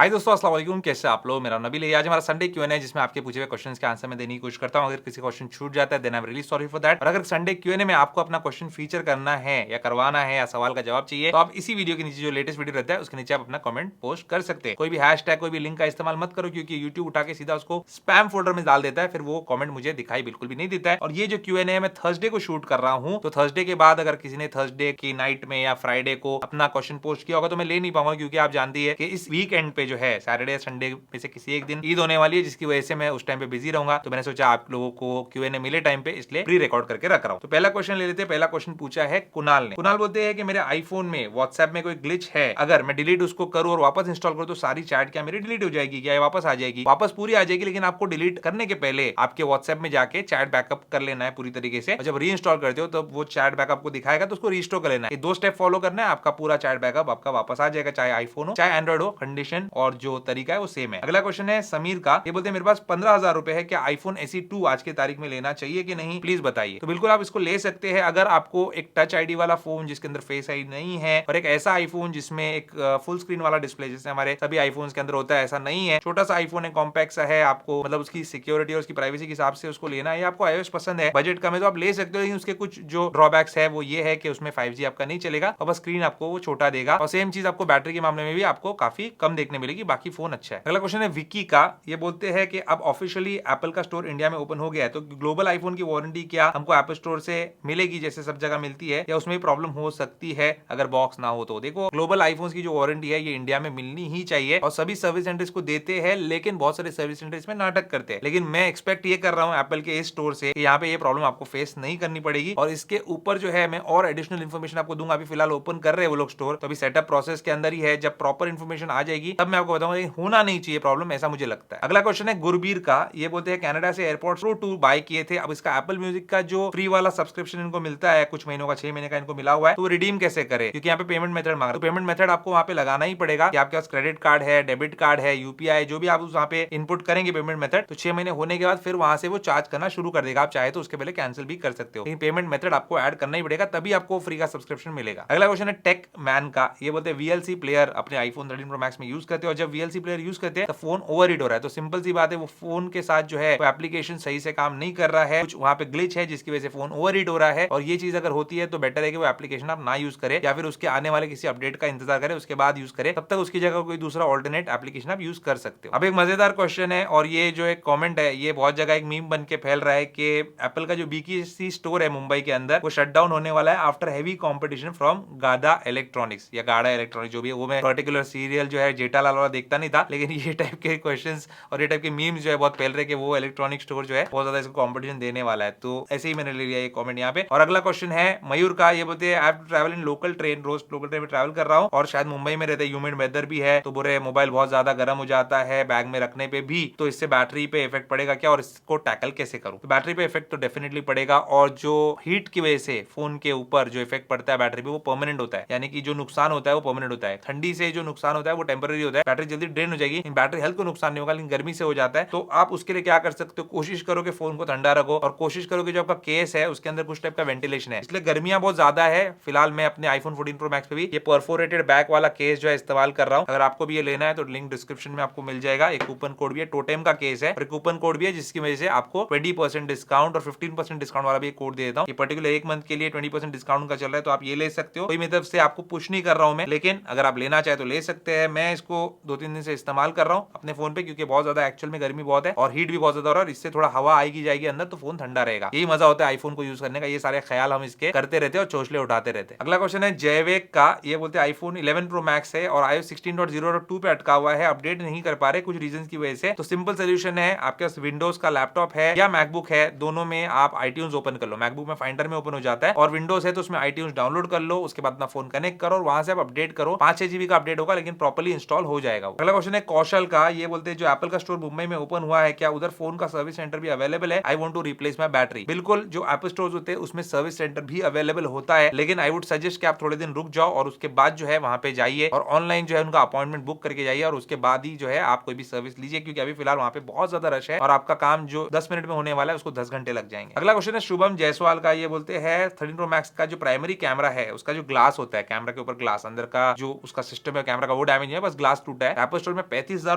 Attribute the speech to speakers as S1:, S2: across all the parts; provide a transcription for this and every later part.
S1: हाय दोस्तों, अस्सलाम वालेकुम। कैसे आप लोग? मेरा नबील है। आज हमारा संडे क्यूएनए है जिसमें आपके पूछे हुए क्वेश्चंस के आंसर मैं देने की कोशिश करता हूं। अगर किसी क्वेश्चन छूट जाता है then I am really sorry for that. और अगर संडे क्यूएनए में आपको अपना क्वेश्चन फीचर करना है या करवाना है या सवाल का जवाब चाहिए तो आप इसी वीडियो के नीचे जो लेटेस्ट वीडियो रहता है उसके नीचे आप अपना कमेंट पोस्ट कर सकते हैं। कोई भी हैशटैग कोई भी लिंक का इस्तेमाल मत करो क्योंकि यूट्यूब उठा के सीधा उसको स्पैम फोल्डर में डाल देता है, फिर वो कमेंट मुझे दिखाई बिल्कुल भी नहीं देता है। और ये जो क्यूएनए है मैं थर्सडे को शूट कर रहा हूँ, तो थर्सडे के बाद अगर किसी ने थर्सडे की नाइट में या फ्राइडे को अपना क्वेश्चन पोस्ट किया होगा तो मैं ले नहीं पाऊंगा, क्योंकि आप जानती है कि इस वीकेंड पे जो है सैटरडे संडे में से किसी एक दिन ईद होने वाली है, जिसकी वजह से मैं उस टाइम पे बिजी रहूंगा। तो मैंने सोचा आप लोगों को क्यूएनए मिले टाइम पे, इसलिए प्री रिकॉर्ड करके रख रहा हूं। तो पहला क्वेश्चन ले लेते हैं। पहला क्वेश्चन पूछा है कुणाल ने। कुणाल बोलते हैं कि मेरे आईफोन में व्हाट्सएप में कोई ग्लिच है, अगर मैं डिलीट उसको करूं और वापस इंस्टॉल करूं तो सारी चैट क्या मेरी डिलीट हो जाएगी, क्या वापस आ जाएगी? वापस पूरी आ जाएगी, लेकिन आपको डिलीट करने के पहले आपके व्हाट्सएप में जाके चैट बैकअप कर लेना है पूरी तरीके से, और जब री इंस्टॉल करते हो तो वो चैट बैकअप को दिखाएगा तो उसको रीस्टोर कर लेना है। ये 2 स्टेप फॉलो करना है, आपका पूरा चैट बैकअप आपका वापस आ जाएगा, चाहे आईफोन हो चाहे एंड्रॉइड हो। कंडीशन और जो तरीका है वो सेम है। अगला क्वेश्चन है समीर का। ये बोलते हैं मेरे पास 15,000 रुपए है, क्या आईफोन SE 2 आज की तारीख में लेना चाहिए कि नहीं, प्लीज बताइए। तो बिल्कुल आप इसको ले सकते हैं अगर आपको एक टच आईडी वाला फोन जिसके अंदर फेस आईडी नहीं है, और एक ऐसा आईफोन जिसमें एक फुल स्क्रीन वाला डिस्प्ले जैसे हमारे सभी आईफोन्स के अंदर होता है, ऐसा नहीं है। छोटा सा आईफोन है, कॉम्पैक्ट सा है, आपको मतलब उसकी सिक्योरिटी और उसकी प्राइवेसी के हिसाब से उसको लेना है, या आपको iOS पसंद है, बजट कम है तो आप ले सकते हो। लेकिन उसके कुछ जो ड्रॉबैक्स है वो ये है कि उसमें 5G आपका नहीं चलेगा और बस स्क्रीन आपको वो छोटा देगा, और सेम चीज आपको बैटरी के मामले में भी आपको काफी कम देखने मिलेगी। बाकी फोन अच्छा है। अगला क्वेश्चन है विक्की का। ये बोलते हैं कि अब ऑफिशियली एप्पल का स्टोर इंडिया में ओपन हो गया है, तो ग्लोबल आईफोन की वारंटी क्या हमको एप्पल स्टोर से मिलेगी जैसे सब जगह मिलती है, या उसमें प्रॉब्लम हो सकती है अगर बॉक्स ना हो तो? देखो, ग्लोबल आईफोन की जो वारंटी है ये इंडिया में मिलनी ही चाहिए, और सभी सर्विस सेंटर इसको देते हैं, लेकिन बहुत सारे सर्विस सेंटर इसमें नाटक करते हैं। लेकिन मैं एक्सपेक्ट ये कर रहा हूँ एप्पल के इस स्टोर से कि यहाँ पे ये प्रॉब्लम आपको फेस नहीं करनी पड़ेगी। और इसके ऊपर जो है मैं और एडिशनल इन्फॉर्मेशन आपको दूंगा। अभी फिलहाल ओपन कर रहे हैं वो लोग स्टोर, तो अभी सेटअप प्रोसेस के अंदर ही है। जब प्रॉपर इन्फॉर्मेशन आ जाएगी तब मैं आपको बताऊंगा। होना नहीं चाहिए प्रॉब्लम, ऐसा मुझे लगता है। अगला क्वेश्चन है गुरबीर का। ये बोलते हैं कनाडा से एयरपोर्ट्स प्रो 2 बाय किए थे, अब इसका एप्पल म्यूजिक का जो फ्री वाला सब्सक्रिप्शन इनको मिलता है कुछ महीनों का, 6 महीने का इनको मिला हुआ है, तो रिडीम कैसे करे? क्योंकि यहाँ पे पेमेंट मेथड मांग रहा है। तो पेमेंट मेथड आपको वहाँ पे लगाना ही पड़ेगा कि आपके पास क्रेडिट कार्ड है, डेबिट कार्ड है, यूपीआई, जो भी आप वहाँ पे इनपुट करेंगे पेमेंट मेथड, तो 6 महीने होने के बाद फिर वहां से वो चार्ज करना शुरू कर देगा। आप चाहे तो उसके पहले कैंसिल भी कर सकते हो, लेकिन पेमेंट मेथड आपको ऐड करना ही पड़ेगा, तभी आपको फ्री का सब्सक्रिप्शन मिलेगा। अगला क्वेश्चन है टेक मैन का। ये बोलते हैं VLC प्लेयर अपने आईफोन 13 प्रो मैक्स में यूज करते हैं, और जब VLC प्लेयर यूज करते हैं तो फोन ओवरहीट हो रहा है। तो सिंपल सी बात है, वो फोन के साथ जो है वो एप्लीकेशन सही से काम नहीं कर रहा है, कुछ वहां पे ग्लिच है जिसकी वजह से फोन ओवरहीट हो रहा है। और ये चीज अगर होती है तो बेटर है कि वो एप्लीकेशन आप ना यूज करें, या फिर उसके आने वाले किसी अपडेट का इंतजार करें, उसके बाद यूज करें। तब तक उसकी जगह कोई दूसरा ऑल्टरनेट एप्लीकेशन आप यूज कर सकते हो। अब एक मजेदार क्वेश्चन है, और ये जो एक कमेंट है ये बहुत जगह एक मीम बन के फैल रहा है कि एप्पल का जो BKC स्टोर है मुंबई के अंदर वो शट डाउन होने वाला है आफ्टर हैवी कंपटीशन फ्रॉम गाडा इलेक्ट्रॉनिक्स या गाडा इलेक्ट्रॉनिक्स, जो भी है। वो मैं पर्टिकुलर सीरियल जो है जेठालाल वाला देखता नहीं था, लेकिन ये टाइप के क्वेश्चंस और ये टाइप के मीम्स जो है बहुत फैल रहे कि वो इलेक्ट्रॉनिक स्टोर जो है बहुत ज्यादा इसको कंपटीशन देने वाला है। तो ऐसे ही मैंने ले लिया ये कमेंट यहाँ पे। और अगला क्वेश्चन है मयूर का। ये बोलते हैं I have to travel in local train, रोज लोकल ट्रेन में ट्रैवल कर रहा हूँ, और शायद मुंबई में रहते हैं, ह्यूमिड वेदर भी है, तो बुरे मोबाइल बहुत ज्यादा गर्म हो जाता है बैग में रखने पे भी, तो इससे बैटरी पे इफेक्ट पड़ेगा क्या, और इसको टैकल कैसे करूं? तो बैटरी पे इफेक्ट तो डेफिनेटली पड़ेगा, और जो हीट की वजह से फोन के ऊपर जो इफेक्ट पड़ता है बैटरी पे वो परमानेंट होता है, यानी कि जो नुकसान होता है वो परमानेंट होता है। ठंडी से जो नुकसान होता है वो टेम्पररी होता है, बैटरी जल्दी ड्रेन हो जाएगी, बैटरी हेल्थ को नुकसान नहीं होगा, लेकिन गर्मी से हो जाता है। तो आप उसके लिए क्या कर सकते हो, कोशिश करो कि फोन को ठंडा रखो, और कोशिश करो कि जो आपका केस है उसके अंदर कुछ टाइप का वेंटिलेशन है, इसलिए गर्मियां बहुत ज्यादा है। फिलहाल मैं अपने आईफोन 14 प्रो मैक्स पे भी ये परफोरेटेड बैक वाला केस जो है इस्तेमाल कर रहा हूं। अगर आपको भी ये लेना है तो लिंक डिस्क्रिप्शन में आपको मिल जाएगा। एक कूपन कोड भी है, टोटेम का केस है, और कूपन कोड भी है जिसकी वजह से आपको 20% डिस्काउंट और 15% डिस्काउंट वाला भी एक कोड दे देता हूं। ये पर्टिकुलर एक मंथ के लिए 20% डिस्काउंट का चल रहा है, तो आप ये ले सकते हो। कोई मतलब से आपको पुश नहीं कर रहा हूं मैं, लेकिन अगर आप लेना चाहे तो ले सकते हैं। मैं इसको 2-3 दिन से इस्तेमाल कर रहा हूं अपने फोन पे, क्योंकि बहुत ज्यादा एक्चुअल में गर्मी बहुत है और हीट भी बहुत ज्यादा हो रहा है, और इससे थोड़ा हवा आएगी जाएगी अंदर तो फोन ठंडा रहेगा। यही मजा होता है आईफोन को यूज करने का। ये सारे ख्याल हम इसके करते रहते हैं और चोचले उठाते रहते हैं। अगला क्वेश्चन है जयवेक का। ये बोलते हैं आईफोन 11 प्रो मैक्स है और iOS 16.0.2 पे अटका हुआ है, अपडेट नहीं कर पा रहे कुछ रीजन की वजह से। तो सिंपल सोल्यूशन है, आपके पास विंडोज का लैपटॉप है या मैकबुक है, दोनों में आप iTunes ओपन कर लो। मैकबुक में फाइंडर में ओपन हो जाता है, और विंडोज है तो उसमें iTunes डाउनलोड कर लो, उसके बाद अपना फोन कनेक्ट करो और वहां से आप अपडेट करो। 5-6 GB का अपडेट होगा, लेकिन प्रॉपर्ली इंस्टॉल हो जाएगा। अगला क्वेश्चन है कौशल का। ये बोलते हैं जो एप्पल का स्टोर मुंबई में ओपन हुआ है, क्या उधर फोन का सर्विस सेंटर भी अवेलेबल है? I want to replace my battery. बिल्कुल, जो एप्पल स्टोर्स होते हैं उसमें सर्विस सेंटर भी अवेलेबल होता है, लेकिन आई वुड सजेस्ट कि आप थोड़े दिन रुक जाओ और उसके बाद जो है वहां पे जाइए और ऑनलाइन जो है उनका अपॉइंटमेंट बुक करके जाइए, और उसके बाद ही जो है आप कोई भी सर्विस लीजिए, क्योंकि अभी फिलहाल वहां पे बहुत ज्यादा रश है और आपका काम जो 10 मिनट में होने वाला है उसको 10 घंटे लग जाएंगे। अगला क्वेश्चन है शुभम जायसवाल का। ये बोलते हैं 13 प्रो मैक्स का जो प्राइमरी कैमरा है उसका जो ग्लास होता है, कैमरा के ऊपर ग्लास अंदर का जो उसका सिस्टम है कैमरा का, वो डैमेज है, बस ग्लास टूटा है, एप्पल स्टोर में 35,000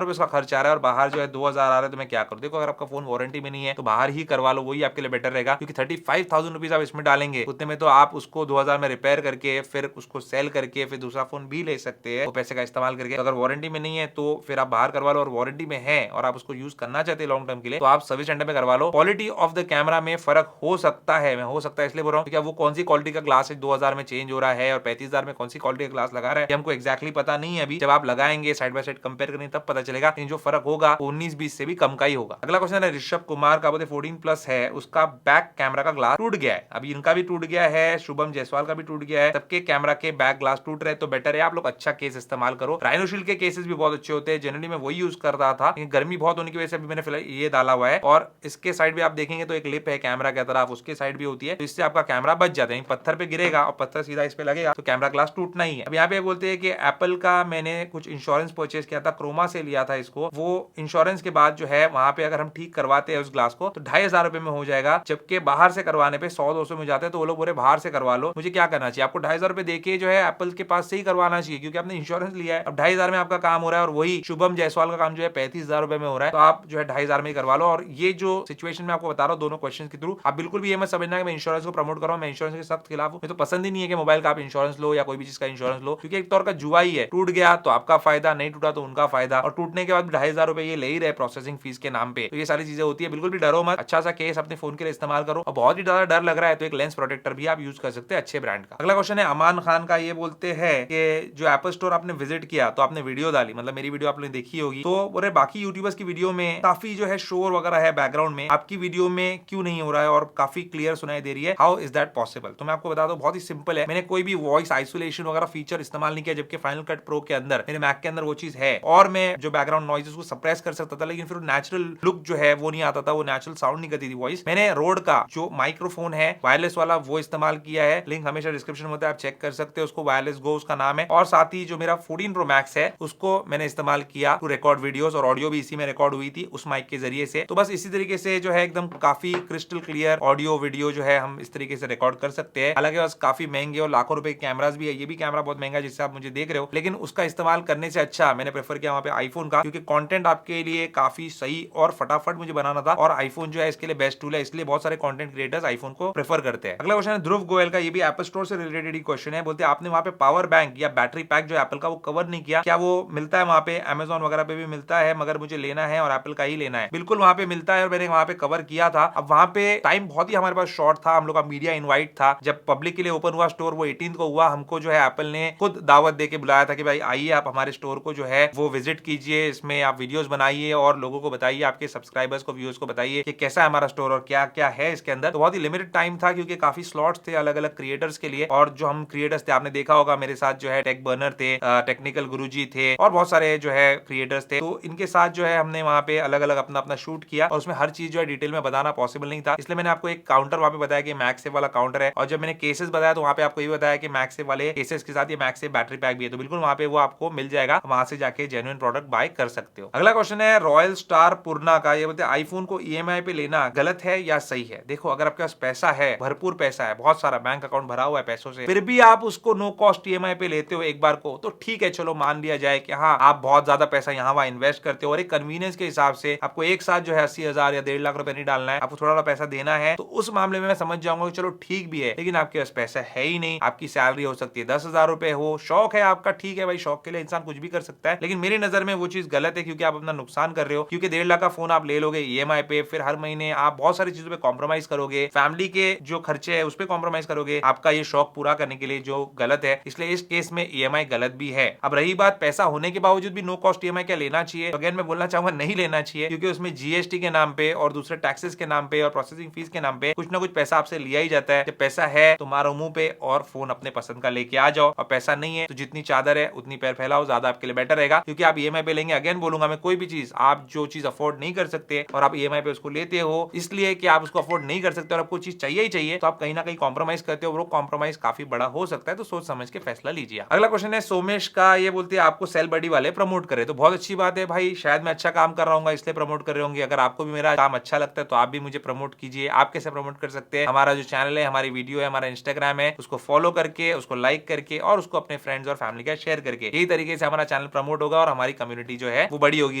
S1: रुपए उसका खर्च आ रहा है और बाहर जो है 2,000 आ रहा है, तो मैं क्या करूं? देखो, अगर आपका फोन वारंटी में नहीं है तो बाहर ही करवा लो, वही आपके लिए बेटर रहेगा, क्योंकि 35,000 रुपीज आप इसमें डालेंगे, उतने में तो आप उसको 2,000 में रिपेयर करके फिर उसको सेल करके फिर दूसरा फोन भी ले सकते हैं वो पैसे का इस्तेमाल करके। अगर वारंटी में नहीं है तो फिर आप बाहर करवा लो, और वारंटी में है और आप उसको यूज करना चाहते हैं लॉन्ग टर्म के लिए, तो आप सर्विस सेंटर में करवा लो। क्वालिटी ऑफ द कैमरा में फर्क हो सकता है, मैं हो सकता है इसलिए बोल रहा हूँ, वो कौन सी क्वालिटी का ग्लास 2,000 में चेंज हो रहा है और 35,000 में कौन सी क्वालिटी का ग्लास लगा रहा है, हमको एक्जैक्टली पता नहीं है अभी। जब आप लगाएंगे साइड बाय साइड कंपेयर करेंगे तब पता चलेगा, लेकिन जो फर्क होगा 19-20 से भी कम का ही होगा। अगला क्वेश्चन है ऋषभ कुमार का, बोलते 14+ है, उसका बैक कैमरा का ग्लास टूट गया है। अभी इनका भी टूट गया है, शुभम जायसवाल का भी टूट गया है, सबके कैमरा के बैक ग्लास टूट रहे, तो बेटर है आप लोग अच्छा केस इस्तेमाल करो। राइनोशील्ड के केसेस भी बहुत अच्छे होते हैं, जनरली मैं वही यूज करता था, लेकिन गर्मी बहुत होने की वजह से अभी मैंने फिलहाल ये डाला हुआ है। और इसके साइड भी आप देखेंगे तो एक लिप है कैमरा की तरफ, उसके साइड भी होती है, तो इससे आपका कैमरा बच जाता है। पत्थर पे गिरेगा और पत्थर सीधा इस पे लगेगा तो कैमरा ग्लास टूटना ही है। अब यहाँ पे बोलते हैं कि एप्पल का मैंने कुछ इंश्योरेंस परचेज किया था, क्रोमा से लिया था इसको, वो इंश्योरेंस के बाद जो है वहां पे अगर हम ठीक करवाते हैं उस ग्लास को तो 2,500 रुपए में हो जाएगा, जबकि बाहर से करवाने पे 100-200 में जाते हैं। तो वो लोग बोले बाहर से करवा लो, मुझे क्या करना चाहिए? आपको 2,500 रुपए देके जो है एप्पल के पास से ही करवाना चाहिए, क्योंकि आपने इंश्योरेंस लिया है। अब 2,500 में आपका काम हो रहा है, और वही शुभम जायसवाल का काम जो है 35,000 रुपए में हो रहा है, तो आप जो है 2,500 में ही करवा लो। और ये जो सिचुएशन में आपको बता रहा हूँ दोनों क्वेश्चन के थ्रू, आप बिल्कुल भी ये मत समझना कि मैं इंश्योरेंस को प्रमोट कर रहा हूँ, मैं इंश्योरेंस के सख्त खिलाफ हूँ। मुझे तो पसंद ही नहीं है कि मोबाइल का आप इंश्योरेंस लो या कोई भी चीज का इंश्योरेंस लो, क्योंकि एक तौर का जुआ ही है, टूट गया तो आपका फायदा, नहीं टूटा तो उनका फायदा, और टूटने के बाद 2,500 रुपए ये ले ही रहे प्रोसेसिंग फीस के नाम पे। तो ये सारी चीजें होती है, बिल्कुल भी डरो मत, अच्छा सा केस अपने फोन के लिए इस्तेमाल करो। और बहुत ही ज्यादा डर लग रहा है तो एक लेंस प्रोटेक्टर भी आप यूज कर सकते हैं अच्छे ब्रांड का। अगला क्वेश्चन है अमान खान का, ये बोलते हैं कि जो एप्पल स्टोर आपने विजिट किया तो आपने वीडियो डाली, मतलब मेरी वीडियो आपने देखी होगी, तो बोले बाकी यूट्यूबर्स की वीडियो में काफी जो है शोर वगैरह है बैकग्राउंड में, आपकी वीडियो में क्यों नहीं हो रहा है और काफी क्लियर सुनाई दे रही है, हाउ इज दैट पॉसिबल? तो मैं आपको बता दूं, बहुत ही सिंपल है, मैंने कोई भी वॉइस आइसोलेशन वगैरह फीचर इस्तेमाल नहीं किया, जबकि फाइनल कट प्रो के अंदर मेरे मैक के अंदर वो चीज है, और मैं जो बैकग्राउंड नॉइजेस को सप्रेस कर सकता था, लेकिन फिर नेचुरल लुक जो है वो नहीं आता था, वो नेचुरल साउंड नहीं करती थी वॉइस। मैंने रोड का जो माइक्रोफोन है वायरलेस वाला वो इस्तेमाल किया है, लिंक हमेशा डिस्क्रिप्शन में होता है, आप चेक कर सकते हो उसको, वायरलेस गो उसका नाम है। और साथ ही जो मेरा 14 प्रो मैक्स है उसको मैंने इस्तेमाल किया टू रिकॉर्ड वीडियोस, और ऑडियो भी इसी में रिकॉर्ड हुई थी उस माइक के जरिए से। तो बस इसी तरीके से जो है एकदम काफी क्रिस्टल क्लियर ऑडियो वीडियो जो है हम इस तरीके से रिकॉर्ड कर सकते हैं। हालांकि बस काफी महंगे और लाखों रुपए के कैमरास भी है, ये भी कैमरा बहुत महंगा है जिससे आप मुझे देख रहे हो, लेकिन उसका इस्तेमाल करने से अच्छा मैंने प्रेफर किया वहां पे आईफोन का, क्योंकि कंटेंट आपके लिए काफी सही और फटाफट मुझे बनाना था, और आईफोन जो है इसके लिए बेस्ट टूल है, इसलिए बहुत सारे कंटेंट क्रिएटर्स आईफोन को प्रेफर करते हैं। अगला क्वेश्चन है ध्रुव गोयल का, ये भी एप्पल स्टोर से रिलेटेड ही क्वेश्चन है, बोलते हैं आपने वहां पे पावर बैंक या बैटरी पैक जो एप्पल का वो कवर नहीं किया, क्या वो मिलता है वहां पे? अमेजॉन वगैरह पे भी मिलता है, मगर मुझे लेना है और एप्पल का ही लेना है। बिल्कुल वहां पे मिलता है और मैंने वहां पे कवर किया था। अब वहां पे टाइम बहुत ही हमारे पास शॉर्ट था, हम लोग का मीडिया इनवाइट था, जब पब्लिक के लिए ओपन हुआ स्टोर वो 18 को हुआ, हमको जो है एप्पल ने खुद दावत दे के बुलाया था कि भाई आइए आप हमारे स्टोर को जो है वो विजिट कीजिए, इसमें आप वीडियोस बनाइए और लोगों को बताइए, आपके सब्सक्राइबर्स को, व्यूअर्स को बताइए कि कैसा है हमारा स्टोर और क्या क्या है इसके अंदर। तो बहुत ही लिमिटेड टाइम था, क्योंकि काफी स्लॉट्स थे अलग अलग क्रिएटर्स के लिए, और जो हम क्रिएटर्स थे आपने देखा होगा मेरे साथ जो है टेक बर्नर थे, टेक्निकल गुरुजी थे, और बहुत सारे जो है क्रिएटर्स थे, तो इनके साथ जो है हमने वहां पे अलग अलग अपना अपना शूट किया, और उसमें हर चीज जो है डिटेल में बताना पॉसिबल नहीं था, इसलिए मैंने आपको एक काउंटर वहां पे बताया कि मैक्सेफ वाला काउंटर है, और जब मैंने केसेस बताया तो वहां पे आपको ये बताया कि मैक्सेफ वाले केसेस के साथ ये मैक्सेफ बैटरी पैक भी है, तो बिल्कुल वहां पे वो आपको मिल जाएगा, वहां से जाके जेन्युइन प्रोडक्ट बाय कर सकते हो। अगला क्वेश्चन है रॉयल स्टार पूर्णा का, ये बोलते हैं आईफोन को ईएमआई पे लेना गलत है या सही है? देखो, अगर आपके पास पैसा है, भरपूर पैसा है, बहुत सारा बैंक अकाउंट भरा हुआ है पैसों से, फिर भी आप उसको नो कॉस्ट ईएमआई पे लेते हो एक बार को, तो ठीक है, चलो मान लिया जाए कि हाँ आप बहुत ज्यादा पैसा यहाँ वहां इन्वेस्ट करते हो, और एक कन्वीनियंस के हिसाब से आपको एक साथ जो है 80,000 या 1.5 लाख रुपए नहीं डालना है, आपको थोड़ा पैसा देना है, तो उस मामले में मैं समझ जाऊंगा कि चलो ठीक भी है, लेकिन आपके पास पैसा है ही नहीं, आपकी सैलरी हो सकती है 10,000 रुपए हो, शौक है आपका, ठीक है भाई, शौक के लिए इंसान कुछ भी कर सकता है, लेकिन मेरी नजर में वो चीज गलत है, क्योंकि आप अपना नुकसान कर रहे हो, क्योंकि 1.5 लाख का फोन आप ले लोगे ईएमआई पे, फिर हर महीने आप बहुत सारी चीजों पे कॉम्प्रोमाइज करोगे, फैमिली के जो खर्चे है उस पर कॉम्प्रोमाइज करोगे, आपका ये शौक पूरा करने के लिए, जो गलत है, इसलिए इस केस में ईएमआई गलत भी है। अब रही बात पैसा होने के बावजूद भी नो कॉस्ट ईएमआई क्या लेना चाहिए, तो अगेन मैं बोलना चाहूंगा नहीं लेना चाहिए, क्योंकि उसमें जीएसटी के नाम पे और दूसरे टैक्सेस के नाम पे और प्रोसेसिंग फीस के नाम पे कुछ ना कुछ पैसा आपसे लिया ही जाता है। जब पैसा है तो मारो मुंह पे और फोन अपने पसंद का लेके आ जाओ, और पैसा नहीं है तो जितनी चादर है उतनी पैर फैलाओ, ज्यादा आपके लिए बेटर रहेगा, क्योंकि आप ईएमआई पे लेंगे, अगेन बोलूंगा मैं, कोई भी चीज आप जो चीज अफोर्ड नहीं कर सकते और आप ईएमआई पे उसको लेते हो इसलिए कि आप उसको अफोर्ड नहीं कर सकते और आपको चीज चाहिए ही चाहिए, तो आप कहीं ना कहीं कॉम्प्रोमाइज करते हो, वो कॉम्प्रोमाइज काफी बड़ा हो सकता है, तो सोच समझ के फैसला लीजिए। अगला क्वेश्चन है सोमेश का, ये बोलते हैं आपको सेल बडी वाले प्रमोट करे, तो बहुत अच्छी बात है भाई, शायद मैं अच्छा काम कर रहा हूँ इसलिए प्रमोट कर रहे होंगे, अगर आपको भी मेरा काम अच्छा लगता है तो आप भी मुझे प्रमोट कीजिए। आप कैसे प्रमोट कर सकते हैं? हमारा जो चैनल है, हमारी वीडियो है, हमारा इंस्टाग्राम है, उसको फॉलो करके, उसको लाइक करके और उसको अपने फ्रेंड्स और फैमिली के शेयर करके, यही तरीके से हमारा चैनल चैनल प्रमोट होगा और हमारी कम्युनिटी जो है वो बड़ी होगी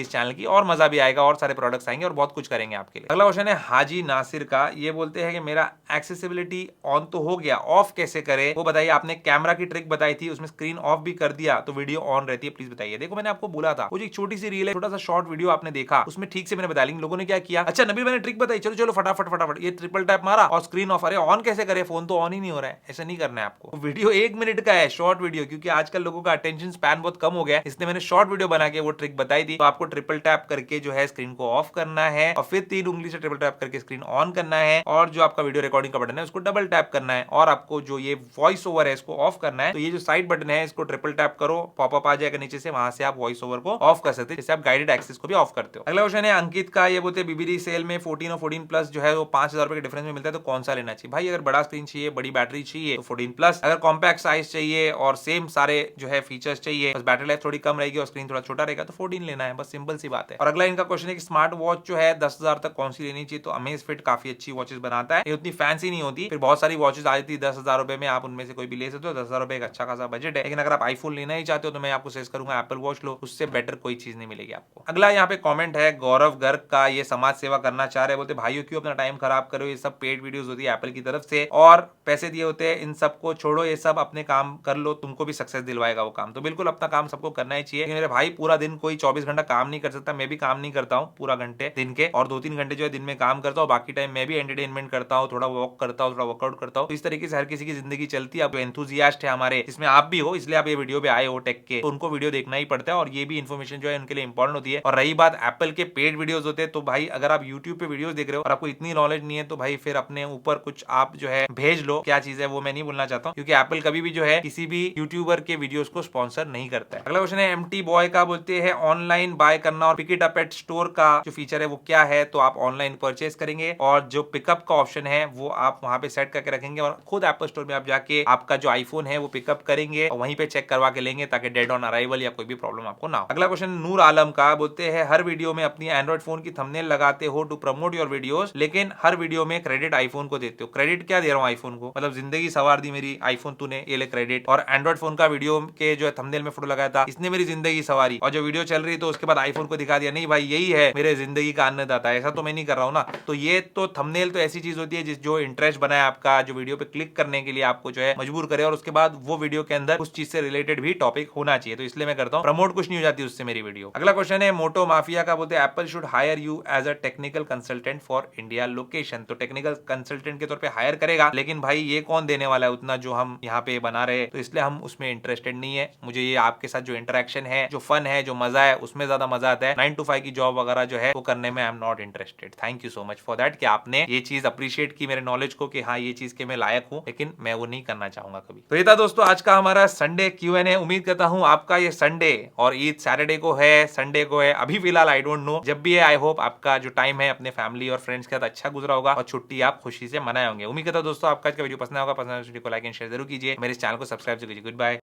S1: इस चैनल की, और मजा भी आएगा और सारे प्रोडक्ट्स आएंगे और बहुत कुछ करेंगे आपके लिए। अगला क्वेश्चन है हाजी नासिर का, ये बोलते हैं कि मेरा एक्सेसिबिलिटी ऑन तो हो गया, ऑफ कैसे करे वो बताइए। आपने कैमरा की ट्रिक बताई थी, उसमें स्क्रीन ऑफ भी कर दिया तो वीडियो ऑन रहती है, प्लीज बताइए। देखो मैंने आपको बोला था, वो जो एक छोटी सी रील है, छोटा सा शॉर्ट वीडियो आपने देखा, उसमें ठीक से मैंने बताया, लेकिन लोगों ने क्या किया, अच्छा नबील मैंने ट्रिक बताई, चलो चलो फटाफट फटाफट, ये ट्रिपल टैप मारा और स्क्रीन ऑफ। अरे ऑन कैसे करे, फोन तो ऑन ही नहीं हो रहा है। ऐसा नहीं करना है आपको। वीडियो 1 मिनट का है, शॉर्ट वीडियो, क्योंकि आजकल लोगों का अटेंशन स्पैन बहुत कम हो गया है, इसलिए मैंने शॉर्ट वीडियो बना के वो ट्रिक बताई थी। तो आपको ट्रिपल टैप करके जो है स्क्रीन को ऑफ करना है और फिर 3 उंगली से ट्रिपल टैप करके स्क्रीन ऑन करना है, और जो आपका वीडियो रिकॉर्डिंग का बटन है उसको डबल टैप करना है, और आपको जो ये वॉइस ओवर है इसको ऑफ करना है। तो ये जो साइड बटन है इसको ट्रिपल टैप करो, पॉपअप आ जाएगा नीचे से, वहां से आप वॉइस ओवर को ऑफ कर सकते हैं, जैसे आप गाइडेड एक्सेस को भी ऑफ करते हो। अगला क्वेश्चन है अंकित का, ये बोलते हैं बीबीडी सेल में 14 और 14 प्लस जो है वो 5000 रुपए के डिफरेंस में मिलता है, तो कौन सा लेना चाहिए। भाई अगर बड़ा स्क्रीन चाहिए, बड़ी बैटरी चाहिए तो 14 प्लस, अगर कॉम्पैक्ट साइज चाहिए और सेम सारे जो है फीचर्स चाहिए, बस बैटरी लाइफ थोड़ी कम रहेगी और स्क्रीन थोड़ा छोटा रहेगा, तो 14 लेना है, बस सिंपल सी बात है। और अगला इनका क्वेश्चन है कि स्मार्ट वॉच जो है 10,000 तक कौन सी लेनी चाहिए, तो अमेज़फिट काफी अच्छी वॉचेस बनाता है, ये उतनी फैंसी नहीं होती, फिर बहुत सारी वॉचेस आ जाती है 10,000 रुपए में, आप उनमें से कोई भी ले सकते हो। 10,000 रुपए एक अच्छा खासा बजट है, लेकिन अगर आप आईफोन लेना ही चाहते हो तो मैं आपको सजेस्ट करूंगा एप्पल वॉच लो, उससे बेटर कोई चीज नहीं मिलेगी आपको। अगला यहाँ पे कमेंट है गौरव गर्ग का, ये समाज सेवा करना चाह रहे हैं, बोलते भाइयों क्यों अपना टाइम खराब करो, ये सब पेड वीडियोस होती है एप्पल की तरफ से और पैसे दिए होते हैं, इन सबको छोड़ो, ये सब अपने काम कर लो, तुमको भी सक्सेस दिलवाएगा वो काम। तो बिल्कुल अपना काम सबको करना ही चाहिए। मेरे भाई पूरा दिन कोई 24 घंटा काम नहीं कर सकता, मैं भी काम नहीं करता हूँ पूरा घंटे दिन के, और 2-3 घंटे जो है दिन में काम करता हूँ, बाकी टाइम मैं भी एंटरटेनमेंट करता हूँ, थोड़ा वॉक करता हूँ, थोड़ा वर्कआउट करता हूँ। तो इस तरीके से हर किसी की जिंदगी चलती है। अब एंथुजियास्ट है हमारे, इसमें आप भी हो, इसलिए आप ये वीडियो पे आए हो टेक के, तो उनको वीडियो देखना ही पड़ता है और ये भी इन्फॉर्मेशन जो है उनके लिए इंपॉर्टेंट होती है। और रही बात एप्पल के पेड वीडियोस होते हैं, तो भाई अगर आप यूट्यूब पे वीडियोस देख रहे हो और आपको इतनी नॉलेज नहीं है, तो भाई फिर अपने ऊपर कुछ आप जो है भेज लो, क्या चीज है वो मैं नहीं बोलना चाहता हूँ, क्योंकि एप्पल कभी भी जो है किसी भी यूट्यूबर के वीडियोस को स्पॉन्सर नहीं करता है। अगला क्वेश्चन है एमटी बॉय का, बोलते हैं ऑनलाइन बाय करना और pick it up at store का जो फीचर है वो क्या है, तो आप ऑनलाइन परचेस करेंगे और जो पिकअप का ऑप्शन है वो आप वहां पे सेट करके रखेंगे और खुद एप्पल स्टोर में आप जाके आपका जो आईफोन है वो पिकअप करेंगे और वहीं पे चेक करवा के लेंगे, ताकि डेड ऑन अराइवल या कोई भी प्रॉब्लम आपको ना हो। अगला क्वेश्चन नूर आलम का, बोलते हैं हर वीडियो में अपनी एंड्रॉइड फोन की थंबनेल लगाते हो टू प्रमोट योर वीडियोस, लेकिन हर वीडियो में क्रेडिट आईफोन को देते हो। क्रेडिट क्या दे रहा हूँ आईफोन को, मतलब जिंदगी सवार दी मेरी आईफोन तूने, ये ले क्रेडिट। और एंड्रॉइड फोन का वीडियो के जो है थंबनेल में फोटो लगाया था, इसने मेरी जिंदगी सवारी, और जो वीडियो चल रही तो उसके बाद आईफोन को दिखा दिया, नहीं भाई यही है मेरे जिंदगी का अन्नदाता। ऐसा तो मैं नहीं कर रहा हूँ ना। तो ये तो थंबनेल तो ऐसी चीज होती है जिस जो इंटरेस्ट बनाए आपका, जो वीडियो पे क्लिक करने के लिए आपको जो है मजबूर करे, और उसके बाद वो वीडियो के अंदर उस चीज से रिलेटेड भी टॉपिक होना चाहिए, तो इसलिए मैं करता हूँ। प्रमोट कुछ नहीं हो जाती उससे मेरी वीडियो। अगला क्वेश्चन है मोटो माफिया का, बोलते हैं Apple should hire you as a technical consultant for India location, तो टेक्निकल कंसल्टेंट के तौर पे हायर करेगा, लेकिन भाई ये कौन देने वाला है उतना जो हम यहाँ पे बना रहे, तो इसलिए हम उसमें इंटरेस्टेड नहीं है। मुझे ये आपके साथ जो इंटरेक्शन है, जो फन है, जो मजा है, उसमें ज्यादा मजा आता है। 9 to 5 की जॉब वगैरह जो है वो करने में I am not interested. Thank you so much for that कि आपने ये चीज अप्रिशिएट की मेरे नॉलेज को, कि हाँ ये चीज के मैं लायक हूँ, लेकिन मैं वो नहीं करना चाहूंगा कभी। तो ये था दोस्तों आज का हमारा संडे Q&A। उम्मीद करता हूँ आपका ये संडे, और ईद सैटरडे को है, संडे को है, अभी फिलहाल आई डोंट नो, जब भी है आई होप आपका जो टाइम है अपने फैमिली और फ्रेंड्स के साथ अच्छा गुजरा होगा और छुट्टी आप खुशी से मनाए होंगे। उम्मीद करता हूँ दोस्तों आपका वीडियो पसंद होगा, पसंद वीडियो को लाइक एंड शेयर जरूर कीजिए, मेरे चैनल को सब्सक्राइब कीजिए। Good bye.